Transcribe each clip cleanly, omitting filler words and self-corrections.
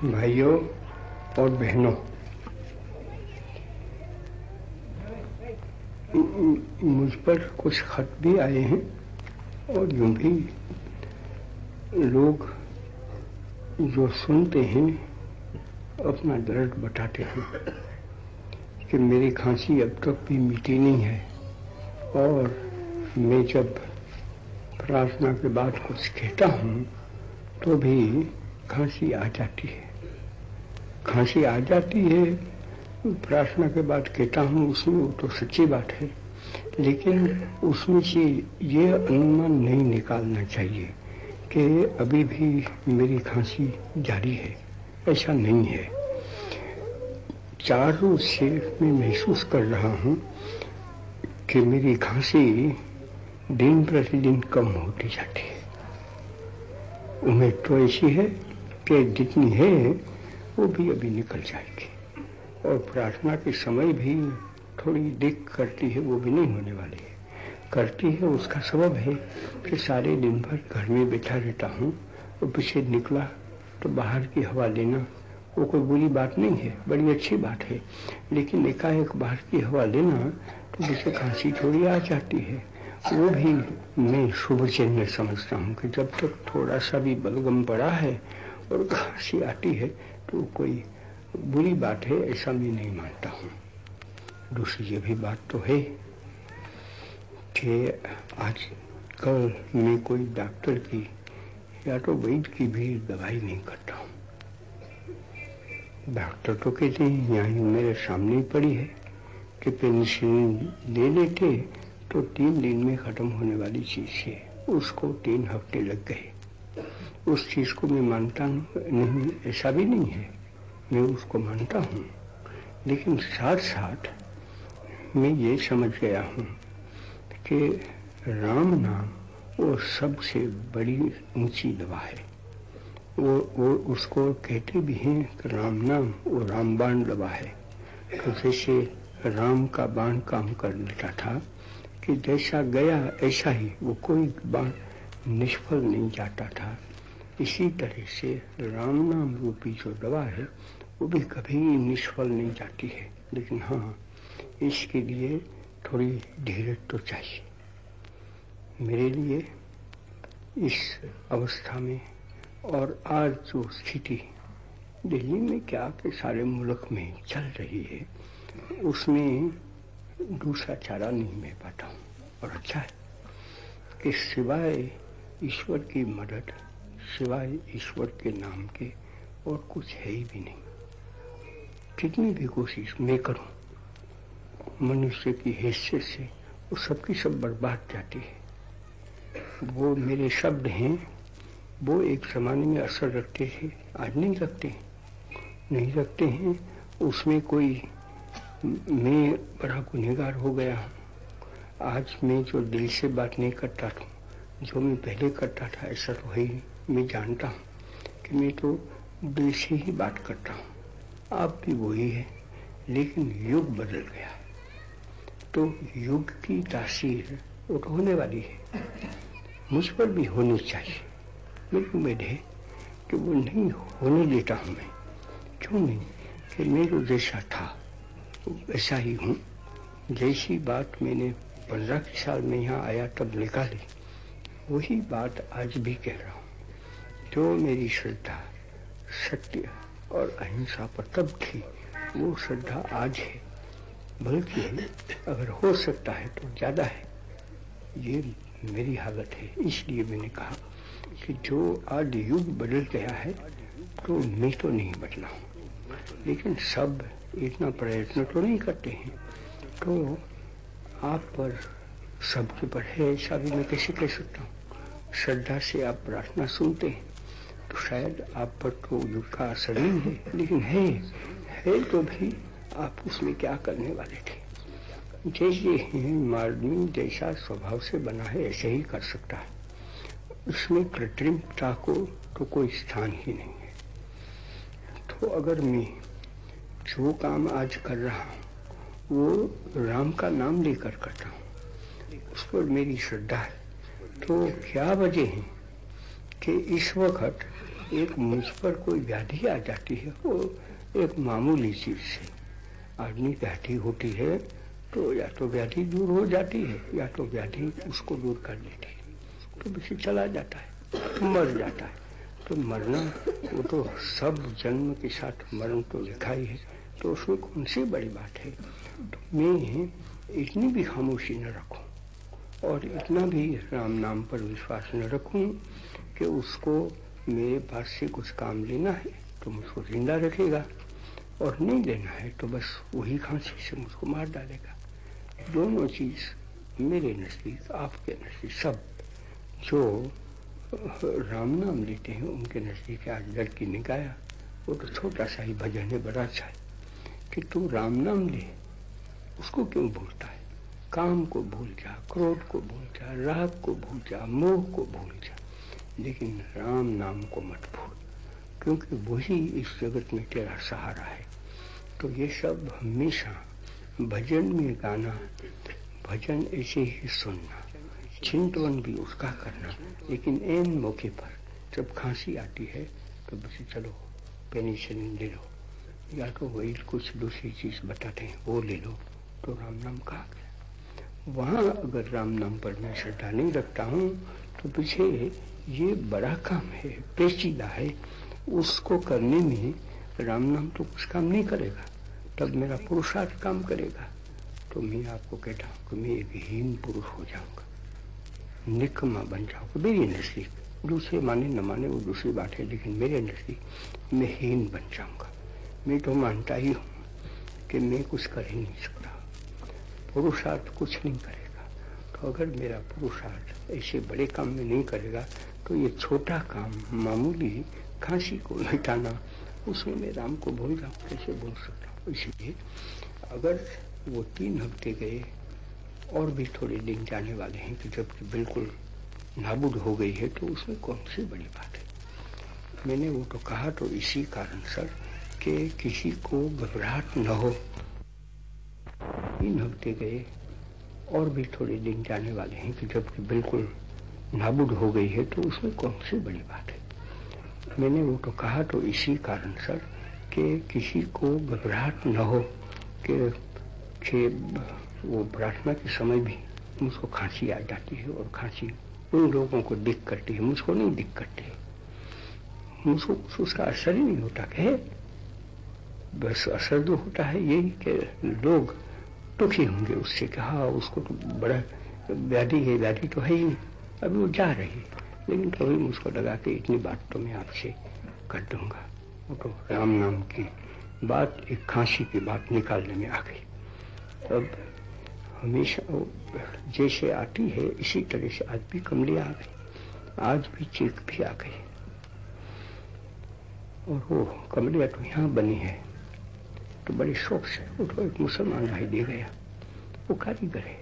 भाइयों और बहनों, मुझ पर कुछ खत भी आए हैं और यूं भी लोग जो सुनते हैं अपना दर्द बताते हैं कि मेरी खांसी अब तक भी मिटी नहीं है और मैं जब प्रार्थना के बाद कुछ कहता हूँ तो भी खांसी आ जाती है। खांसी आ जाती है, प्रार्थना के बाद कहता हूँ, उसमें वो तो सच्ची बात है, लेकिन उसमें से ये अनुमान नहीं निकालना चाहिए कि अभी भी मेरी खांसी जारी है। ऐसा नहीं है। 4 रोज से मैं महसूस कर रहा हूँ कि मेरी खांसी दिन प्रतिदिन कम होती जाती है। उम्मीद तो ऐसी है कि जितनी है वो भी अभी निकल जाएगी और प्रार्थना के समय भी थोड़ी दिक करती है, वो भी नहीं होने वाली है। करती है उसका सबब है कि सारे दिन भर घर में बैठा रहता हूँ और पीछे निकला तो बाहर की हवा लेना वो कोई बुरी बात नहीं है, बड़ी अच्छी बात है, लेकिन एकाएक बाहर की हवा लेना तो मुझे खांसी थोड़ी आ जाती है। वो भी मैं शुभ चिन्ह समझता हूँ कि जब तक थोड़ा सा भी बलगम पड़ा है और खांसी आती है तो कोई बुरी बात है, ऐसा मैं नहीं मानता हूँ। दूसरी ये भी बात तो है कि आज कल मैं कोई डॉक्टर की या तो वैद्य की भी दवाई नहीं करता हूँ। डॉक्टर तो कहते हैं, यहाँ मेरे सामने ही पड़ी है कि पेनिसिलिन ले लेते तो 3 दिन में खत्म होने वाली चीज है, उसको 3 हफ्ते लग गए। उस चीज को मैं मानता नहीं, ऐसा भी नहीं है, मैं उसको मानता हूँ, लेकिन साथ साथ मैं ये समझ गया हूँ कि राम नाम वो सबसे बड़ी ऊंची दवा है। वो उसको कहते भी हैं कि राम नाम वो रामबाण दवा है। तो जैसे राम का बाण काम कर लेता था कि जैसा गया ऐसा ही, वो कोई बाण निष्फल नहीं जाता था, इसी तरह से राम नाम रूपी जो दवा है वो भी कभी निष्फल नहीं जाती है। लेकिन हाँ, इसके लिए थोड़ी धीरज तो चाहिए। मेरे लिए इस अवस्था में और आज जो स्थिति दिल्ली में क्या कि सारे मुल्क में चल रही है, उसमें दूसरा चारा नहीं मैं पाता हूँ। और अच्छा है कि सिवाय ईश्वर की मदद, सिवाय ईश्वर के नाम के और कुछ है ही भी नहीं। कितनी भी कोशिश मैं करूं, मनुष्य की हैसियत से वो सबकी सब बर्बाद जाती है। वो मेरे शब्द हैं, वो एक जमाने में असर रखते थे, आज नहीं नहीं रखते हैं। उसमें कोई मैं बड़ा गुनहगार हो गया हूँ। आज मैं जो दिल से बात नहीं करता था, जो मैं पहले करता था, ऐसा तो है ही। मैं जानता हूँ कि मैं तो दिल से ही बात करता हूँ, आप भी वही है, लेकिन युग बदल गया तो युग की तासीर वो तो होने वाली है, मुझ पर भी होनी चाहिए। मेरी उम्मीद है कि वो नहीं होने देता हूँ मैं। क्यों नहीं कि मैं जो जैसा था वैसा ही हूँ। जैसी बात मैंने 15 साल में यहाँ आया तब निकाली, वही बात आज भी कह रहा हूँ। जो मेरी श्रद्धा सत्य और अहिंसा पर तब थी, वो श्रद्धा आज है, बल्कि अगर हो सकता है तो ज्यादा है। ये मेरी हालत है। इसलिए मैंने कहा कि जो आज युग बदल गया है तो मैं तो नहीं बदला हूँ, लेकिन सब इतना प्रयत्न तो नहीं करते हैं। तो आप पर सबके पर है, ऐसा भी मैं कैसे कह सकता हूँ। श्रद्धा से आप प्रार्थना सुनते हैं तो शायद आप पर तो युग का असर नहीं है, लेकिन है तो भी आप उसमें क्या करने वाले थे। जैसे मानवी जैसा स्वभाव से बना है ऐसे ही कर सकता है, उसमें कृत्रिमता को तो कोई स्थान ही नहीं है। तो अगर मैं जो काम आज कर रहा हूँ वो राम का नाम लेकर करता हूँ, उस पर मेरी श्रद्धा है, तो क्या वजह है कि इस वक्त एक मुझ पर कोई व्याधि आ जाती है, वो एक मामूली चीज से आदमी व्याधि होती है, तो या तो व्याधि दूर हो जाती है या तो व्याधि उसको दूर कर देती है, तो बस चला जाता है, मर जाता है। तो मरना वो तो सब जन्म के साथ मरण तो लिखा ही है, तो उसमें कौन सी बड़ी बात है। तो मैं इतनी भी खामोशी न रखूं और इतना भी राम नाम पर विश्वास न रखूं कि उसको मेरे पास से कुछ काम लेना है तो मुझको जिंदा रखेगा, और नहीं लेना है तो बस वही खांसी से मुझको मार डालेगा। दोनों चीज मेरे नजदीक, आपके नजदीक, सब जो राम नाम लेते हैं उनके नजदीक आज लड़की ने गाया, वो तो छोटा सा ही भजन है, बड़ा अच्छा है कि तू राम नाम ले, उसको क्यों भूलता है। काम को भूल जा, क्रोध को भूल जा, राग को भूल जा, मोह को भूल जा, लेकिन राम नाम को मत भूल, क्योंकि वही इस जगत में तेरा सहारा है। तो ये सब हमेशा भजन में गाना, भजन ऐसे ही सुनना, चिंतन भी उसका करना, लेकिन ऐन मौके पर जब खांसी आती है तो बस चलो पेनिसिलिन ले लो, या तो वही कुछ दूसरी चीज बताते हैं वो ले लो, तो राम नाम कहा गया। वहां अगर राम नाम पर मैं श्रद्धा नहीं रखता हूँ तो पीछे ये बड़ा काम है, पेचीदा है, उसको करने में राम नाम तो कुछ काम नहीं करेगा, तब मेरा पुरुषार्थ काम करेगा। तो मैं आपको कहता हूँ कि मैं एक हीन पुरुष हो जाऊंगा, निकम्मा बन जाऊंगा मेरे नजदीक। दूसरे माने न माने वो दूसरी बात है, लेकिन मेरे नजदीक मैं हीन बन जाऊंगा। मैं तो मानता ही हूँ कि मैं कुछ कर ही नहीं सकता, पुरुषार्थ कुछ नहीं करेगा। तो अगर मेरा पुरुषार्थ ऐसे बड़े काम में नहीं करेगा तो ये छोटा काम, मामूली खांसी को मिटाना, उसमें मैं राम को भूल जाऊँ, कैसे भूल सकता हूँ। इसलिए अगर वो 3 हफ्ते गए और भी थोड़े दिन जाने वाले हैं कि जब बिल्कुल नाबूद हो गई है, तो उसमें कौन सी बड़ी बात है। मैंने वो तो कहा तो इसी कारण सर कि किसी को घबराहट न हो। 3 हफ्ते गए और भी थोड़े दिन जाने वाले हैं कि जब बिल्कुल नाबूद हो गई है, तो उसमें कौन सी बड़ी बात है। मैंने वो तो कहा तो इसी कारण सर कि किसी को घबराहट न हो कि वो प्रार्थना के समय भी मुझको खांसी आ जाती है, और खांसी उन लोगों को दिख करती है, मुझको नहीं दिख करती है। मुझको उसका असर ही नहीं होता है, बस असर जो होता है यही कि लोग दुखी होंगे उससे कि हाँ उसको तो बड़ा व्याधि है, व्याधि तो है ही नहीं, अभी वो जा रही है। लेकिन कभी मुझको लगा कि इतनी बात तो मैं आपसे कर दूंगा। वो तो राम नाम की बात, एक खांसी की बात निकालने में आ गई। अब हमेशा जैसे आती है इसी तरह से आज भी कमली आ गई, आज भी चीख भी आ गई, और वो कमलिया तो यहाँ बनी है तो बड़े शौक से। वो तो एक मुसलमान भाई दे गया, वो कारीगर है,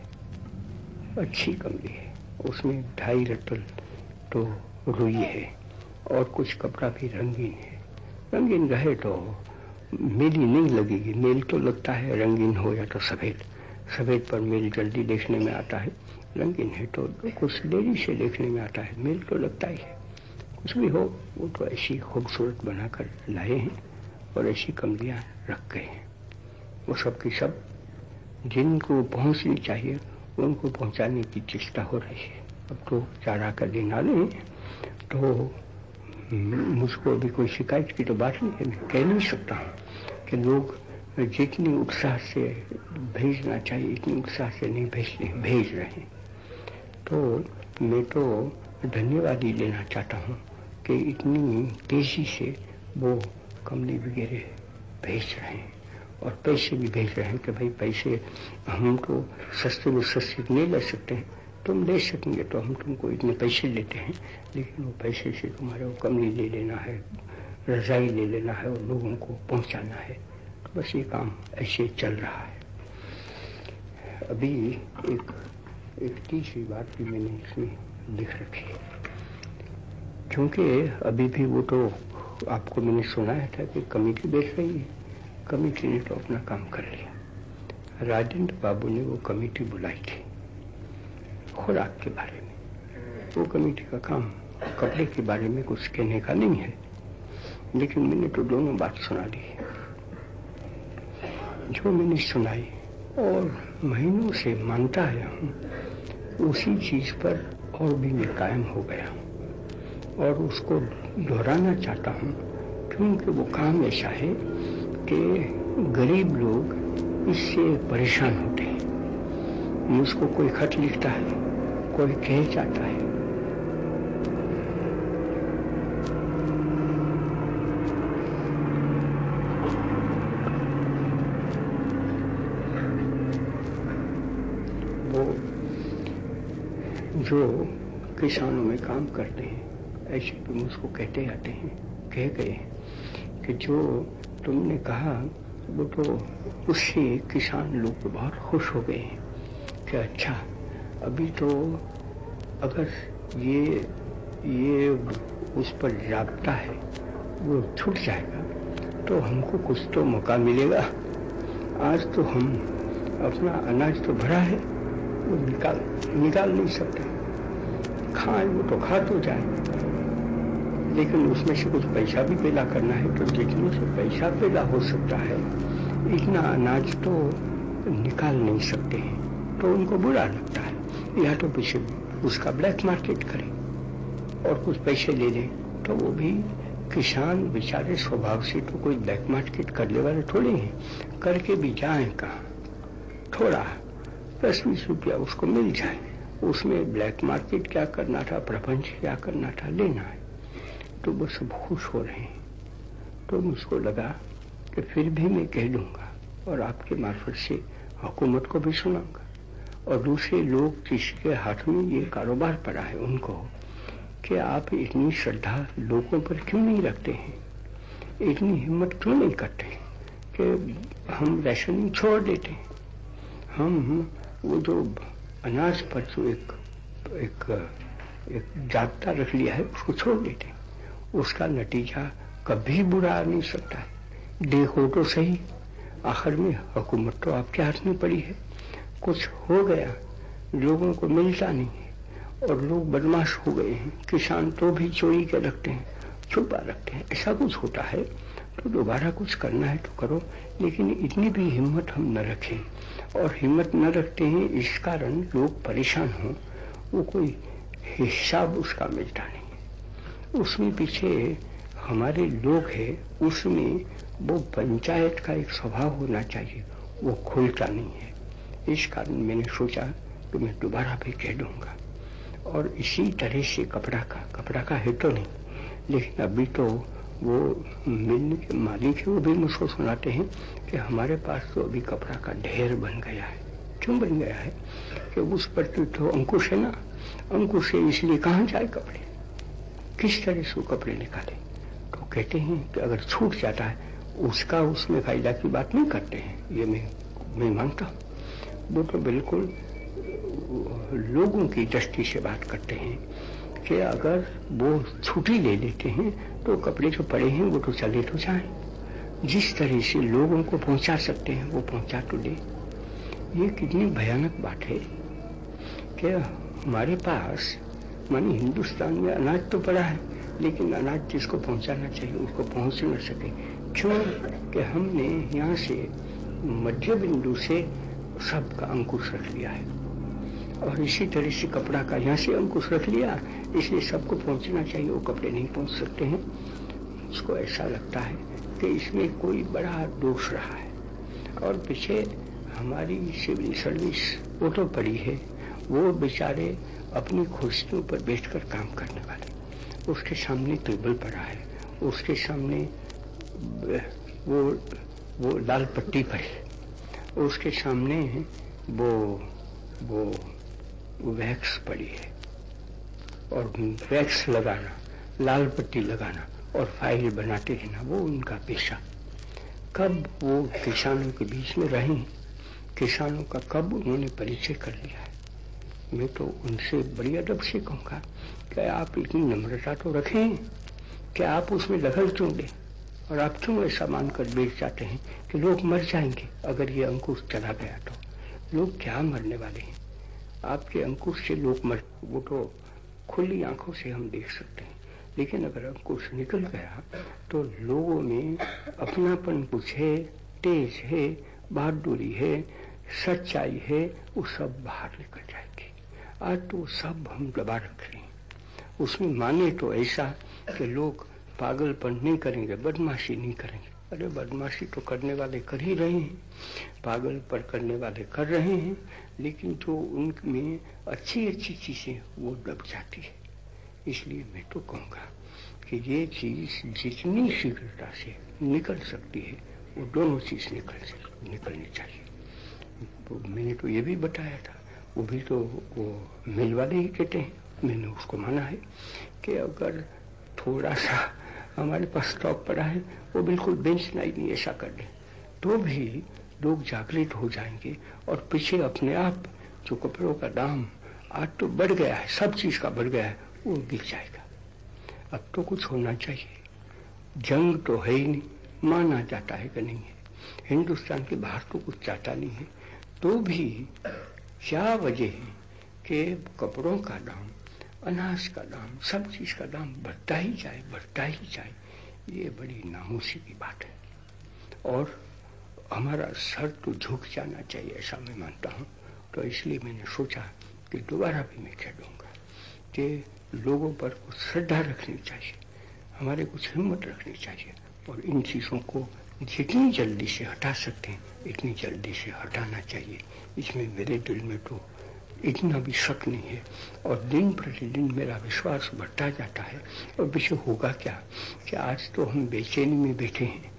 अच्छी कमली है, उसमें 2.5 रत्तल तो रुई है और कुछ कपड़ा भी रंगीन है। रंगीन रहे तो मेली नहीं लगेगी, मेल तो लगता है रंगीन हो या तो सफेद, सफेद पर मेल जल्दी देखने में आता है, रंगीन है तो कुछ देरी से देखने में आता है, मेल तो लगता ही है। कुछ भी हो, वो तो ऐसी खूबसूरत बनाकर लाए हैं और ऐसी कमलियां रख गए हैं। वो सब की सब जिनको पहुंचनी चाहिए उनको पहुंचाने की चेष्टा हो रही है। अब तो चारा का दिन आने हैं, तो मुझको अभी कोई शिकायत की तो बात नहीं है। मैं कह नहीं सकता हूँ कि लोग जितनी उत्साह से भेजना चाहिए इतनी उत्साह से नहीं भेज रहे हैं। तो मैं तो धन्यवाद ही देना चाहता हूँ कि इतनी तेजी से वो कमली वगैरह भेज रहे हैं, और पैसे भी भेज रहे हैं कि भाई पैसे हम तो सस्ते में सस्ते नहीं ले सकते हैं, तुम ले सकेंगे तो हम तुमको इतने पैसे लेते हैं, लेकिन वो पैसे से तुम्हारे वो कमली ले लेना है, रजाई ले लेना है और लोगों को पहुंचाना है। तो बस ये काम ऐसे चल रहा है। अभी एक तीसरी बात भी मैंने इसमें लिख रखी है, क्योंकि अभी भी वो तो आपको मैंने सुनाया था कि कमेटी बैठ रही है, कमेटी ने तो अपना काम कर लिया। राजेंद्र बाबू ने वो कमेटी बुलाई थी खुराक के बारे में। वो कमेटी का काम कपड़े के बारे में कुछ कहने का नहीं है, लेकिन मैंने तो दोनों बात सुना दी। जो मैंने सुनाई और महीनों से मानता आया हूँ, उसी चीज पर और भी मैं कायम हो गया और उसको दोहराना चाहता हूँ, क्योंकि वो काम ऐसा है कि गरीब लोग इससे परेशान होते हैं। मुझको कोई खत लिखता है, कोई कह जाता है, वो जो किसानों में काम करते हैं ऐसे भी मुझको कहते आते हैं, कह गए कि जो तुमने कहा वो तो उससे किसान लोग तो बहुत खुश हो गए हैं कि अच्छा, अभी तो अगर ये उस पर जागता है वो छूट जाएगा तो हमको कुछ तो मौका मिलेगा। आज तो हम अपना अनाज तो भरा है, वो निकाल नहीं सकते, खाएं वो तो खा तो जाए, लेकिन उसमें से कुछ पैसा भी पैदा करना है, तो जितने से पैसा पैदा हो सकता है इतना अनाज तो निकाल नहीं सकते हैं, तो उनको बुरा लगता है। या तो पीछे उसका ब्लैक मार्केट करें और कुछ पैसे ले लें, तो वो भी किसान बेचारे स्वभाव से तो कोई ब्लैक मार्केट करने वाले थोड़े हैं, करके भी जाएं कहाँ, थोड़ा 10-20 रुपया उसको मिल जाए, उसमें ब्लैक मार्केट क्या करना था, प्रपंच क्या करना था, लेना है, तो वो सब खुश हो रहे हैं। तो मुझको लगा कि फिर भी मैं कह दूंगा और आपके मार्फत से हुकूमत को भी सुनाऊंगा और दूसरे लोग जिसके हाथ में ये कारोबार पड़ा है उनको, कि आप इतनी श्रद्धा लोगों पर क्यों नहीं रखते हैं, इतनी हिम्मत क्यों नहीं करते कि हम राशनिंग छोड़ देते हैं, हम वो जो अनाज पर जो एक जागता रख लिया है उसको छोड़ देते हैं, उसका नतीजा कभी बुरा आ नहीं सकता है। देखो तो सही, आखिर में हुकूमत तो आपके हाथ में पड़ी है, कुछ हो गया, लोगों को मिलता नहीं है और लोग बदमाश हो गए हैं, किसान तो भी चोरी के रखते हैं, छुपा रखते हैं, ऐसा कुछ होता है तो दोबारा कुछ करना है तो करो, लेकिन इतनी भी हिम्मत हम न रखें। और हिम्मत न रखते हैं इस कारण लोग परेशान हों, वो कोई हिसाब उसका मिलता नहीं है, उसमें पीछे हमारे लोग हैं, उसमें वो पंचायत का एक स्वभाव होना चाहिए, वो खुलता नहीं है। इस कारण मैंने सोचा कि मैं दोबारा भी कह दूंगा। और इसी तरह से कपड़ा का है तो नहीं, लेकिन अभी तो वो मिल के मालिक है, वो भी मुझको सुनाते हैं कि हमारे पास तो अभी कपड़ा का ढेर बन गया है। क्यों बन गया है कि उस पर तो अंकुश है ना, अंकुश है, इसलिए कहाँ जाए कपड़े, किस तरह से वो कपड़े निकाले। तो कहते हैं कि अगर छूट जाता है उसका उसमें फायदा की बात नहीं करते हैं, ये मैं मानता हूँ, वो तो बिल्कुल लोगों की दृष्टि से बात करते हैं कि अगर वो छुट्टी ले लेते हैं तो कपड़े जो पड़े हैं वो तो चले तो जाएं, जिस तरह से लोगों को पहुंचा सकते हैं वो पहुंचा तो दे। ये कितनी भयानक बात है कि हमारे पास मानी हिंदुस्तान में अनाज तो पड़ा है, लेकिन अनाज जिसको पहुंचाना चाहिए उसको पहुंच न सके। क्यों कि हमने यहाँ से मध्य बिंदु से सबका अंकुश रख लिया है, और इसी तरह से कपड़ा का यहाँ से अंकुश रख लिया, इसलिए सबको पहुंचना चाहिए, वो कपड़े नहीं पहुंच सकते हैं। उसको ऐसा लगता है कि इसमें कोई बड़ा दोष रहा है, और पीछे हमारी सिविल सर्विस वो तो पड़ी है, वो बेचारे अपनी कुर्सियों पर बैठकर काम करने वाले, उसके सामने टेबल पड़ा है, उसके सामने वो लाल पट्टी पर है, उसके सामने वो वैक्स पड़ी है, और वैक्स लगाना, लाल पट्टी लगाना और फाइल बनाते रहना, वो उनका पेशा। कब वो किसानों के बीच में रहें, किसानों का कब उन्होंने परिचय कर लिया है। मैं तो उनसे बड़ी अदब से कहूँगा कि आप इतनी नम्रता तो रखें कि आप उसमें दखल क्यों दें, और आप क्यों ऐसा मानकर बैठ जाते हैं कि लोग मर जाएंगे अगर ये अंकुश चला गया तो। लोग क्या मरने वाले हैं, आपके अंकुश से लोग मर, वो तो खुली आंखों से हम देख सकते हैं, लेकिन अगर अंकुश निकल गया तो लोगों में अपनापन कुछ है, तेज है, बहादुरी है, सच्चाई है, वो सब बाहर निकल जाएगी। आज तो सब हम दबा रख रहे हैं। उसमें माने तो ऐसा कि लोग पागलपन नहीं करेंगे, बदमाशी नहीं करेंगे। अरे बदमाशी तो करने वाले कर ही रहे हैं, पागलपन करने वाले कर रहे हैं, लेकिन जो उनमें अच्छी अच्छी चीजें वो दब जाती है। इसलिए मैं तो कहूँगा कि ये चीज जितनी शीघ्रता से निकल सकती है वो दोनों चीज निकलनी चाहिए। तो मैंने तो ये भी बताया था, वो भी तो वो मिल वाले ही कहते हैं, मैंने उसको माना है कि अगर थोड़ा सा हमारे पास स्टॉक पड़ा है वो बिल्कुल बेचना ही नहीं, ऐसा कर दें तो भी लोग जागृत हो जाएंगे और पीछे अपने आप जो कपड़ों का दाम आज तो बढ़ गया है, सब चीज का बढ़ गया है, वो गिर जाएगा। अब तो कुछ होना चाहिए। जंग तो है ही नहीं, माना जाता है कि नहीं है, हिंदुस्तान के बाहर तो कुछ चाहता नहीं है, तो भी क्या वजह है कि कपड़ों का दाम, अनाज का दाम, सब चीज का दाम बढ़ता ही जाए। ये बड़ी नामुसी की बात है और हमारा सर तो झुक जाना चाहिए, ऐसा मैं मानता हूँ। तो इसलिए मैंने सोचा कि दोबारा भी मैं कह दूंगा कि लोगों पर कुछ श्रद्धा रखनी चाहिए, हमारे कुछ हिम्मत रखनी चाहिए और इन चीज़ों को जितनी जल्दी से हटा सकते हैं इतनी जल्दी से हटाना चाहिए। इसमें मेरे दिल में तो इतना भी शक नहीं है और दिन प्रतिदिन मेरा विश्वास बढ़ता जाता है। और विषय होगा क्या कि आज तो हम बेचैनी में बैठे हैं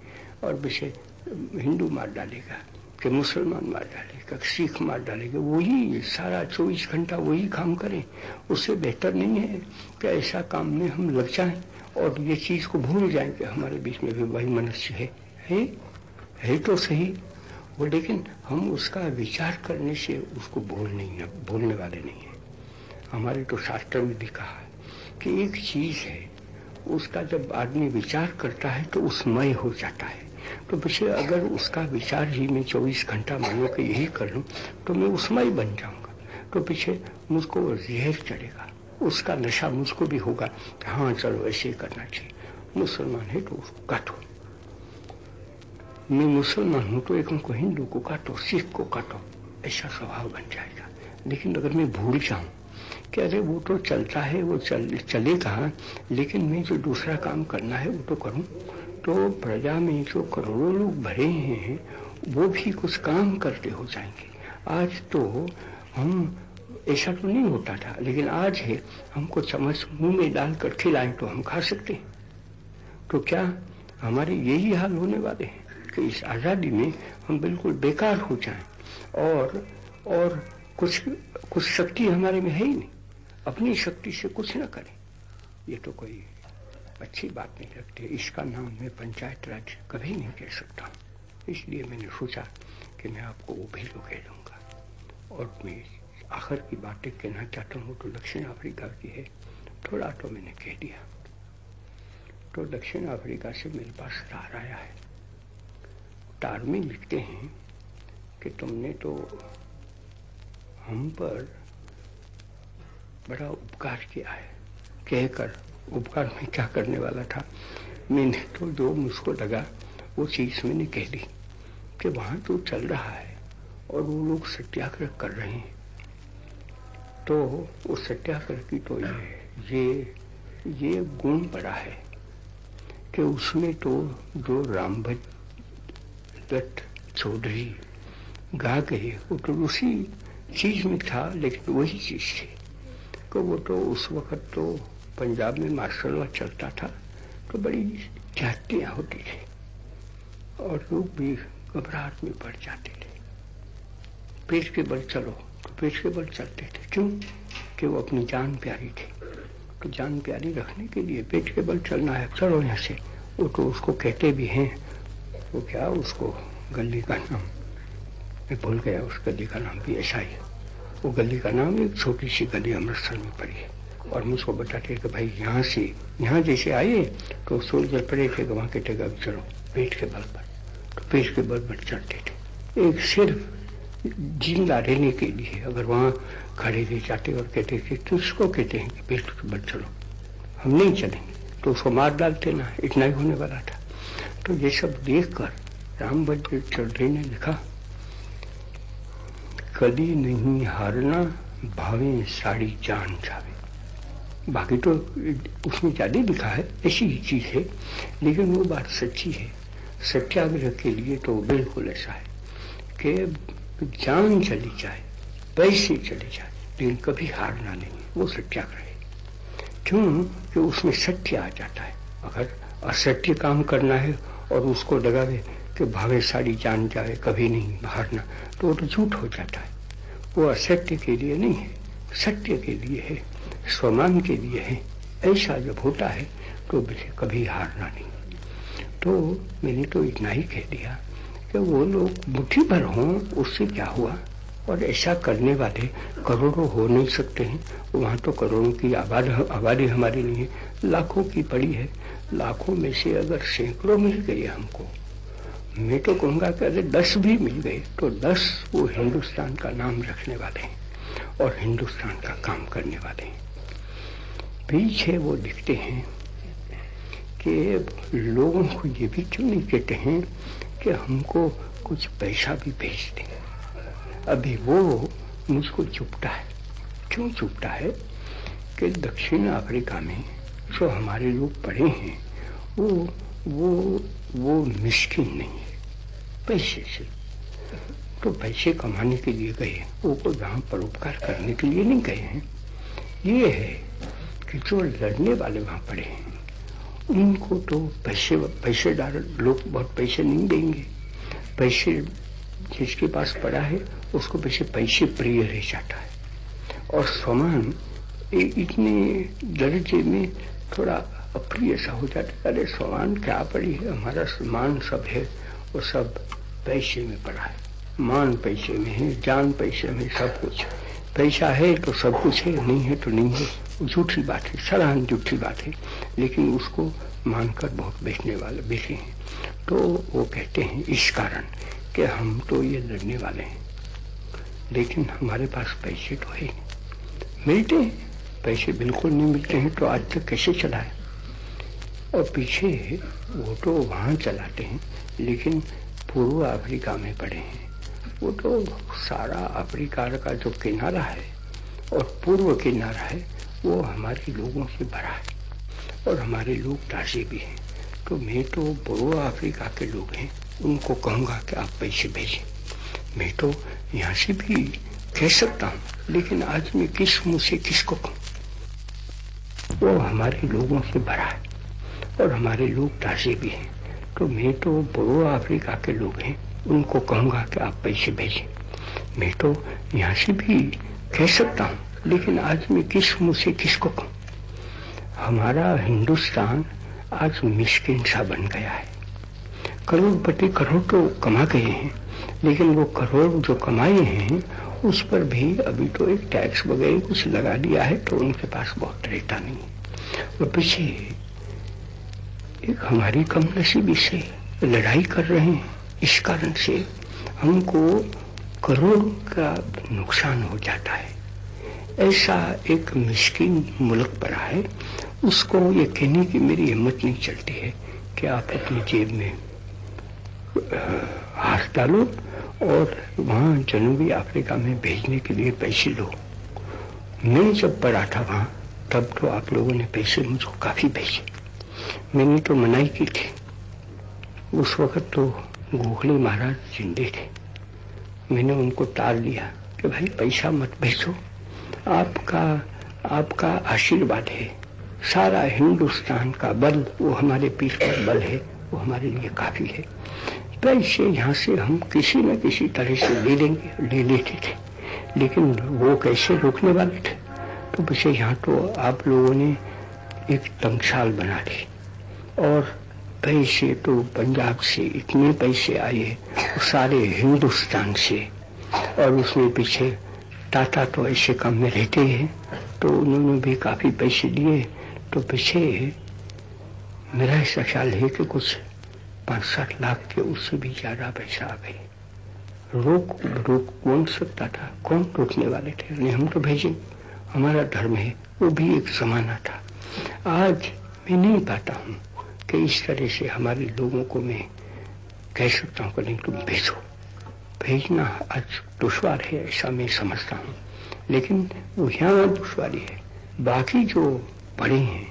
और विषय हिंदू मार डालेगा कि मुसलमान मार डालेगा, सिख मार डालेगा, वही सारा 24 घंटा वही काम करें। उससे बेहतर नहीं है कि ऐसा काम में हम लग जाएं और ये चीज को भूल जाएं कि हमारे बीच में भी वही मनुष्य है तो सही वो, लेकिन हम उसका विचार करने से उसको भूलने वाले नहीं है। हमारे तो शास्त्र में भी कहा है कि एक चीज है, उसका जब आदमी विचार करता है तो उसमय हो जाता है। तो पीछे अगर उसका विचार ही मैं 24 घंटा मानो कि यही कर लूं तो मैं उसमय बन जाऊंगा, तो पीछे मुझको जहर चढ़ेगा, उसका नशा मुझको भी होगा। हाँ चलो ऐसे ही करना चाहिए, मुसलमान है तो उसको काटो, मैं मुसलमान हूं तो एक उनको हिंदू को काटो, सिख को काटो, ऐसा स्वभाव बन जाएगा। लेकिन अगर मैं भूल जाऊं कि अरे वो तो चलता है, वो चलेगा, लेकिन मैं जो दूसरा काम करना है वो तो करूं, तो प्रजा में जो करोड़ों लोग भरे हैं वो भी कुछ काम करते हो जाएंगे। आज तो हम, ऐसा तो नहीं होता था, लेकिन आज है, हमको चम्मच मुंह में डालकर खिलाएं तो हम खा सकते हैं। तो क्या हमारे यही हाल होने वाले हैं कि इस आजादी में हम बिल्कुल बेकार हो जाएं और कुछ शक्ति हमारे में है ही नहीं, अपनी शक्ति से कुछ न करें? ये तो कोई अच्छी बात नहीं लगती। इसका नाम मैं पंचायत राज कभी नहीं कह सकता। इसलिए मैंने सोचा कि मैं आपको वो भी तो कह दूंगा। और मैं आखिर की बातें कहना चाहता हूँ तो दक्षिण अफ्रीका की है, थोड़ा तो मैंने कह दिया। तो दक्षिण अफ्रीका से मेरे पास तार आया है। तार में लिखते हैं कि तुमने तो हम पर बड़ा उपकार किया है। कहकर उपकार में क्या करने वाला था, मैंने तो जो मुझको लगा वो चीज मैंने कह दी कि वहां तो चल रहा है और वो लोग सत्याग्रह कर रहे हैं। तो उस सत्याग्रह की तो ये गुण पड़ा है कि उसमें तो जो रामभद्र चौधरी गा गए वो तो उसी चीज में था, लेकिन वही चीज थी कि वो तो उस वक्त तो पंजाब में मार्शल लॉ चलता था, तो बड़ी जातियां होती थी और लोग भी घबराहट में पड़ जाते थे। पेट के बल चलो तो पेट के बल चलते थे, क्यों कि वो अपनी जान प्यारी थी। तो जान प्यारी रखने के लिए पेट के बल चलना है, चलो यहाँ से। वो तो उसको कहते भी हैं, वो क्या उसको गली का नाम मैं भूल गया, उस गली का नाम भी ऐसा ही है। वो गली का नाम एक छोटी सी गली अमृतसर में पड़ी है और मुझको बताते कि भाई यहाँ जैसे आए तो सोल्जर पड़े थे, वहां कहते चलो पेट के बल पर, तो पेट के बल पर चलते थे। एक सिर्फ जिंदा रहने के लिए अगर वहां खड़े रह जाते और कहते कि किसको कहते हैं कि पेट के बल चलो, हम नहीं चलेंगे, तो उसको मार डालते ना, इतना ही होने वाला था। तो ये सब देखकर रामभद्र चौधरी ने लिखा, कदी नहीं हारना भावे साड़ी जान जावे। बाकी तो उसमें ज्यादा लिखा है, ऐसी ही चीज है, लेकिन वो बात सच्ची है। सत्याग्रह के लिए तो बिल्कुल ऐसा है कि जान चली जाए, पैसे चले जाए, लेकिन कभी हारना नहीं, वो सत्याग्रह है। क्यों? कि उसमें सत्य आ जाता है। अगर असत्य काम करना है और उसको लगावे कि भावे साड़ी जान जाए, कभी नहीं हारना, तो वो तो झूठ हो जाता है। वो असत्य के लिए नहीं है, सत्य के लिए है, स्वमान के लिए है। ऐसा जब होता है तो कभी हारना नहीं। तो मैंने तो इतना ही कह दिया कि वो लोग मुट्ठी भर हों उससे क्या हुआ, और ऐसा करने वाले करोड़ों हो नहीं सकते हैं। वहाँ तो करोड़ों की आबादी हमारी नहीं है, लाखों की पड़ी है। लाखों में से अगर सैकड़ों मिल गए हमको, मैं तो कहूँगा कि अगर 10 भी मिल गए तो 10 वो हिंदुस्तान का नाम रखने वाले हैं और हिंदुस्तान का काम करने वाले हैं। पीछे वो लिखते हैं कि लोगों को ये भी क्यों नहीं कहते हैं कि हमको कुछ पैसा भी भेज दें। अभी वो मुझको चुपता है। क्यों चुपता है? कि दक्षिण अफ्रीका में जो हमारे लोग पड़े हैं वो मिस्किन नहीं है पैसे से। तो पैसे कमाने के लिए गए, वो कोई वहाँ परोपकार करने के लिए नहीं गए हैं। ये है कि जो लड़ने वाले वहाँ पड़े हैं उनको तो पैसे डाल, लोग बहुत पैसे नहीं देंगे। पैसे जिसके पास पड़ा है उसको पैसे प्रिय रह जाता है, और स्वमान इतने दर्जे में थोड़ा अप्रिय सा हो जाता है। अरे स्वमान क्या पड़ी है, हमारा मान सब है, वो सब पैसे में पड़ा है। मान पैसे में है, जान पैसे में, सब कुछ। पैसा है तो सब कुछ है, नहीं है तो नहीं है। झूठी बात है, सराहन झूठी बात है, लेकिन उसको मानकर बहुत बेचने वाले बैठे हैं। तो वो कहते हैं इस कारण कि हम तो ये लड़ने वाले हैं, लेकिन हमारे पास पैसे तो है, मिलते हैं। पैसे बिल्कुल नहीं मिलते हैं तो आज तक कैसे चलाए। और पीछे वो तो वहाँ चलाते हैं, लेकिन पूर्व अफ्रीका में पड़े हैं। वो तो सारा अफ्रीका का जो किनारा है और पूर्व किनारा है वो हमारे लोगों से भरा है, और हमारे लोग ताजे भी हैं। तो मैं तो पूर्व अफ्रीका के लोग हैं, उनको कहूँगा कि आप पैसे भेजें। मैं तो यहाँ से भी कह सकता हूँ, लेकिन आज मैं किस मुँह से किसको कहूँ। वो हमारे लोगों से भरा है और हमारे लोग ताजे भी हैं। तो मैं तो पूर्व अफ्रीका के लोग हैं, उनको कहूँगा कि आप पैसे भेजें। मैं तो यहाँ से भी कह सकता हूँ, लेकिन आज मैं किस मुँह से किसको कहूँ। हमारा हिंदुस्तान आज मिस्किन सा बन गया है। करोड़पति करोड़ तो कमा गए हैं, लेकिन वो करोड़ जो कमाए हैं उस पर भी अभी तो एक टैक्स वगैरह कुछ लगा दिया है, तो उनके पास बहुत रहता नहीं है। और पीछे एक हमारी कम नसीबी से लड़ाई कर रहे हैं, इस कारण से हमको करोड़ का नुकसान हो जाता है। ऐसा एक मिस्किन मुल्क पड़ा है, उसको ये कहने की मेरी हिम्मत नहीं चलती है कि आप अपनी जेब में हाथ डालो और वहाँ जनूबी अफ्रीका में भेजने के लिए पैसे लो। मैं जब पढ़ा था वहाँ, तब तो आप लोगों ने पैसे मुझको काफी भेजे। मैंने तो मनाही की थी। उस वक्त तो गोखले महाराज जिंदे थे। मैंने उनको टाल दिया कि भाई पैसा मत भेजो, आपका आशीर्वाद है, सारा हिंदुस्तान का बल वो हमारे पीठ पर बल है, वो हमारे लिए काफी है। पैसे यहाँ से हम किसी न किसी तरह से ले लेते थे, लेकिन वो कैसे रोकने वाले थे। तो पीछे यहाँ तो आप लोगों ने एक तंगसाल बना दी, और पैसे तो पंजाब से इतने पैसे आए, सारे हिंदुस्तान से, और उसमें पीछे टाटा तो ऐसे काम में रहते हैं, तो उन्होंने भी काफी पैसे दिए। तो पीछे मेरा ऐसा ख्याल है कि कुछ 5-7 लाख के उससे भी ज्यादा पैसा आ गए। रोक कौन सकता था, कौन रोकने वाले थे। नहीं, हम तो भेजें, हमारा धर्म है, वो भी एक जमाना था। आज मैं नहीं पाता हूँ कि इस तरह से हमारे लोगों को मैं कह सकता हूँ कि नहीं तुम भेजो। भेजना आज दुश्वार है ऐसा मैं समझता हूँ, लेकिन वो यहाँ दुश्वारी है। बाकी जो पढ़े हैं,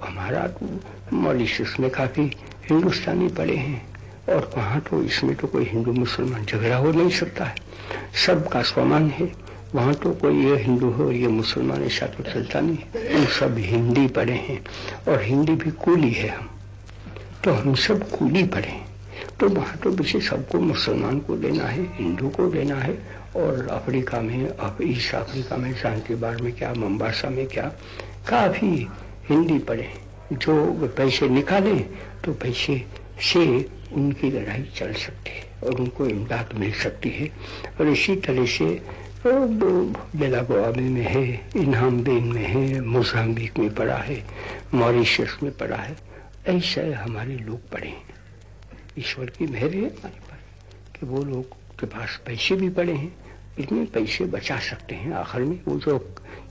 हमारा तो मॉरिशस में काफी हिंदुस्तानी पढ़े हैं, और वहाँ तो इसमें तो कोई हिंदू मुसलमान झगड़ा हो नहीं सकता है, सबका समान है। वहाँ तो कोई ये हिंदू हो ये मुसलमान ऐसा तो चलता नहीं है। हम सब हिंदी पढ़े हैं, और हिंदी भी कूली है हम, तो हम सब कूली पढ़े हैं। तो वहाँ तो वैसे सबको मुसलमान को लेना है, हिंदू को लेना है। और अफ्रीका में, अब ईस्ट अफ्रीका में, जानकीबार में क्या, मोम्बासा में क्या, काफी हिंदी पढ़े। जो पैसे निकाले तो पैसे से उनकी लड़ाई चल सकती है और उनको इमदाद मिल सकती है। और इसी तरह से बेलागोआबे में है, इनामबेन में है, मोजाम्बिक में पढ़ा है, मॉरिशस में पढ़ा है। ऐसे हमारे लोग पढ़े हैं। ईश्वर की मेहर है हमारे पास कि वो लोग के पास पैसे भी पड़े हैं, इतने पैसे बचा सकते हैं। आखिर में वो जो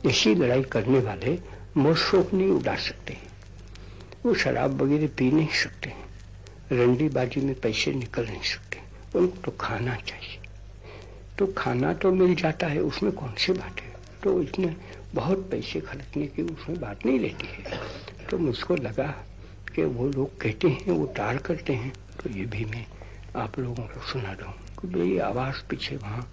ऐसी लड़ाई करने वाले मोशोक नहीं उड़ा सकते हैं, वो शराब वगैरह पी नहीं सकते हैं, रंडीबाजी में पैसे निकल नहीं सकते, उनको तो खाना चाहिए। तो खाना तो मिल जाता है, उसमें कौन सी बात है। तो इतने बहुत पैसे खर्चने की उसमें बात नहीं रहती है। तो मुझको लगा कि वो लोग कहते हैं, वो टाल करते हैं, तो ये भी मैं आप लोगों को सुना दूँ कि मेरी आवाज़ पीछे वहाँ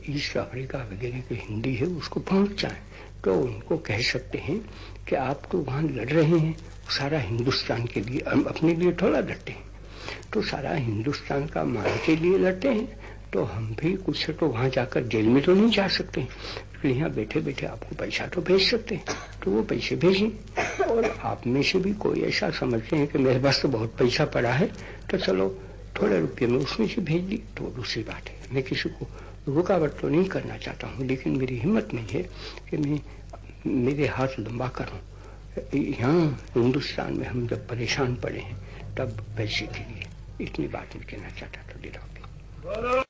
ईस्ट अफ्रीका वगैरह की हिंदी है उसको पहुँच जाए, तो उनको कह सकते हैं कि आप तो वहाँ लड़ रहे हैं सारा हिंदुस्तान के लिए, हम अपने लिए थोड़ा लड़ते हैं। तो सारा हिंदुस्तान का मान के लिए लड़ते हैं, तो हम भी कुछ तो वहाँ जाकर जेल में तो नहीं जा सकते, तो यहाँ बैठे बैठे आपको पैसा तो भेज सकते हैं, तो वो पैसे भेजें। और आप में से भी कोई ऐसा समझते हैं कि मेरे पास तो बहुत पैसा पड़ा है, तो चलो थोड़े रुपये में उसमें से भेज दी, तो दूसरी बात है। मैं किसी को रुकावट तो नहीं करना चाहता हूँ, लेकिन मेरी हिम्मत नहीं है कि मैं मेरे हाथ लंबा करूँ। यहाँ हिंदुस्तान में हम जब परेशान पड़े हैं तब पैसे के लिए इतनी बात नहीं कहना चाहता था।